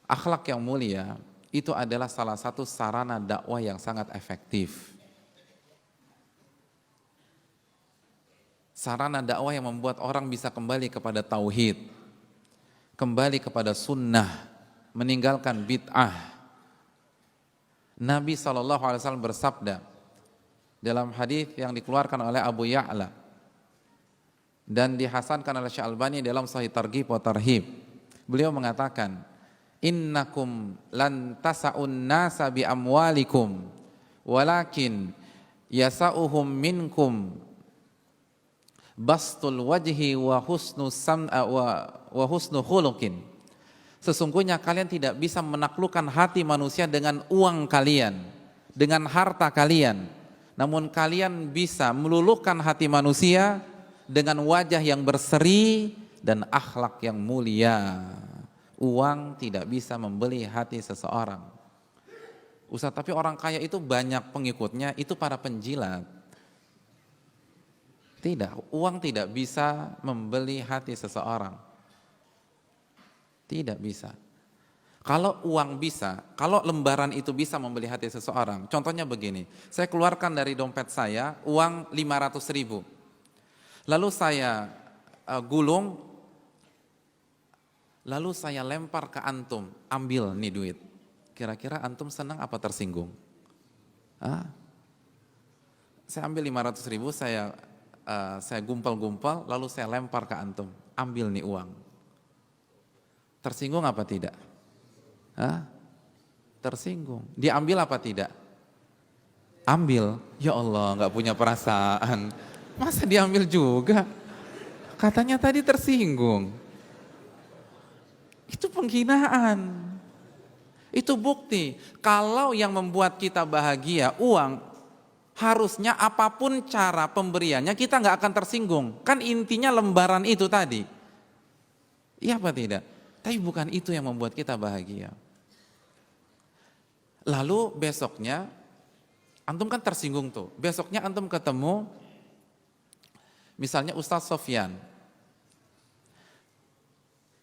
Akhlak yang mulia itu adalah salah satu sarana dakwah yang sangat efektif. Sarana dakwah yang membuat orang bisa kembali kepada tauhid, kembali kepada sunnah, meninggalkan bid'ah. Nabi SAW bersabda dalam hadis yang dikeluarkan oleh Abu Ya'la dan dihasankan oleh Syalbani dalam Sahih Targhib wa Tarhib. Beliau mengatakan, innakum lan tasa'un nasa bi amwalikum walakin yasa'uhum minkum bastul wajhi wa husnu sam'a wa husnu khuluqin. Sesungguhnya kalian tidak bisa menaklukkan hati manusia dengan uang kalian, dengan harta kalian. Namun kalian bisa meluluhkan hati manusia dengan wajah yang berseri dan akhlak yang mulia. Uang tidak bisa membeli hati seseorang. Ustaz, tapi orang kaya itu banyak pengikutnya, itu para penjilat. Tidak, uang tidak bisa membeli hati seseorang. Tidak bisa. Kalau uang bisa, kalau lembaran itu bisa membeli hati seseorang, contohnya begini, saya keluarkan dari dompet saya uang 500.000, lalu saya gulung, lalu saya lempar ke antum, ambil nih duit. Kira-kira antum senang apa tersinggung? Saya ambil 500.000, saya gumpal-gumpal, lalu saya lempar ke antum, ambil nih uang. Tersinggung apa tidak? Tersinggung. Diambil apa tidak? Ambil. Ya Allah, nggak punya perasaan. Masa diambil juga? Katanya tadi tersinggung. Itu penghinaan. Itu bukti. Kalau yang membuat kita bahagia uang, harusnya apapun cara pemberiannya kita nggak akan tersinggung. Kan intinya lembaran itu tadi. Iya apa tidak? Tapi bukan itu yang membuat kita bahagia. Lalu besoknya, antum kan tersinggung tuh. Besoknya antum ketemu, misalnya Ustadz Sofyan.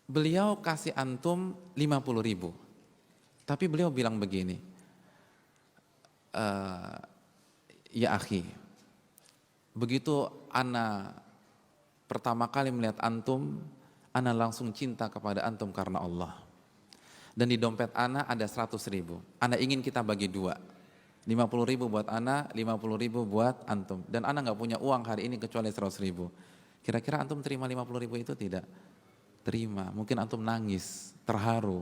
Beliau kasih antum 50.000. Tapi beliau bilang begini, ya akhi, begitu ana pertama kali melihat antum, ana langsung cinta kepada antum karena Allah. Dan di dompet ana ada 100.000. Ana ingin kita bagi dua. 50.000 buat ana, 50.000 buat antum. Dan ana nggak punya uang hari ini kecuali 100.000. Kira-kira antum terima 50.000 itu tidak? Terima. Mungkin antum nangis, terharu.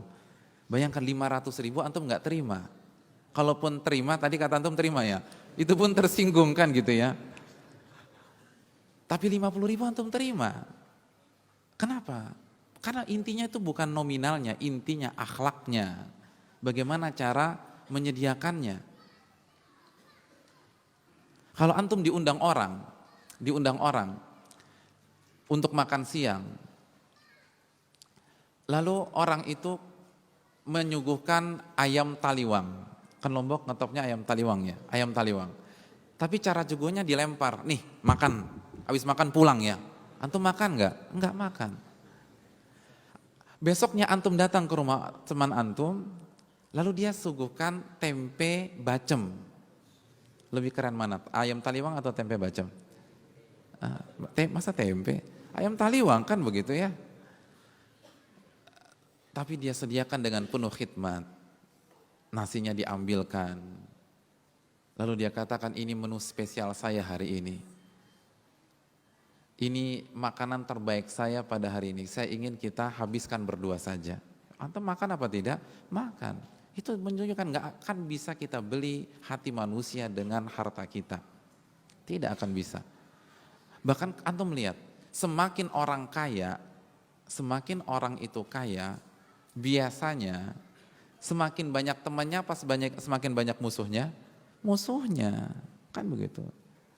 Bayangkan 500.000 antum nggak terima. Kalaupun terima, tadi kata antum terima ya, itu pun tersinggung kan gitu ya. Tapi 50.000 antum terima. Kenapa? Karena intinya itu bukan nominalnya, intinya akhlaknya. Bagaimana cara menyediakannya. Kalau antum diundang orang untuk makan siang, lalu orang itu menyuguhkan ayam taliwang. Kan Lombok ngetopnya ayam taliwang ya, ayam taliwang. Tapi cara juguhnya dilempar, nih makan, habis makan pulang ya. Antum makan enggak? Enggak makan. Besoknya antum datang ke rumah teman antum, lalu dia suguhkan tempe bacem. Lebih keren mana? Ayam taliwang atau tempe bacem? Masa tempe? Ayam taliwang kan begitu ya. Tapi dia sediakan dengan penuh khidmat. Nasinya diambilkan. Lalu dia katakan, ini menu spesial saya hari ini. Ini makanan terbaik saya pada hari ini. Saya ingin kita habiskan berdua saja. Antum makan apa tidak? Makan. Itu menunjukkan nggak akan bisa kita beli hati manusia dengan harta kita. Tidak akan bisa. Bahkan antum lihat, semakin orang kaya, semakin orang itu kaya, biasanya semakin banyak temannya apa semakin banyak musuhnya? Musuhnya, kan begitu.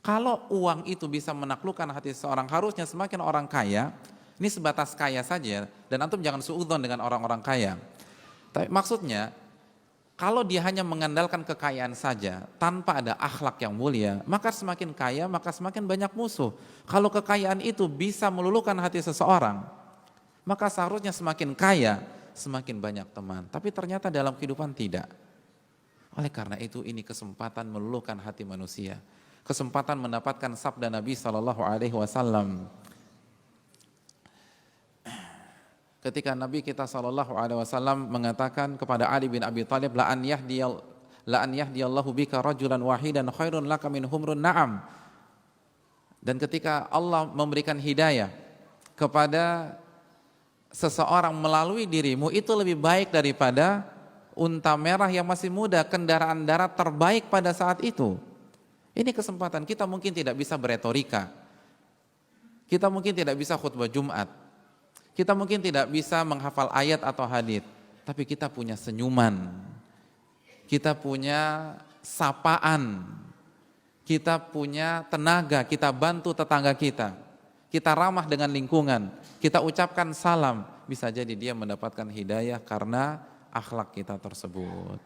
Kalau uang itu bisa menaklukkan hati seseorang, harusnya semakin orang kaya, ini sebatas kaya saja, dan antum jangan suudzon dengan orang-orang kaya. Tapi maksudnya, kalau dia hanya mengandalkan kekayaan saja, tanpa ada akhlak yang mulia, maka semakin kaya, maka semakin banyak musuh. Kalau kekayaan itu bisa meluluhkan hati seseorang, maka seharusnya semakin kaya, semakin banyak teman. Tapi ternyata dalam kehidupan tidak. Oleh karena itu ini kesempatan meluluhkan hati manusia. Kesempatan mendapatkan sabda Nabi SAW. Ketika Nabi kita SAW mengatakan kepada Ali bin Abi Thalib, la an yahdiyallahu bika rajulan wahidan khairun laka min humrun na'am. Dan ketika Allah memberikan hidayah kepada seseorang melalui dirimu, itu lebih baik daripada unta merah yang masih muda, kendaraan darat terbaik pada saat itu. Ini kesempatan. Kita mungkin tidak bisa beretorika, kita mungkin tidak bisa khutbah Jumat, kita mungkin tidak bisa menghafal ayat atau hadits, tapi kita punya senyuman, kita punya sapaan, kita punya tenaga, kita bantu tetangga kita ramah dengan lingkungan, kita ucapkan salam, bisa jadi dia mendapatkan hidayah karena akhlak kita tersebut.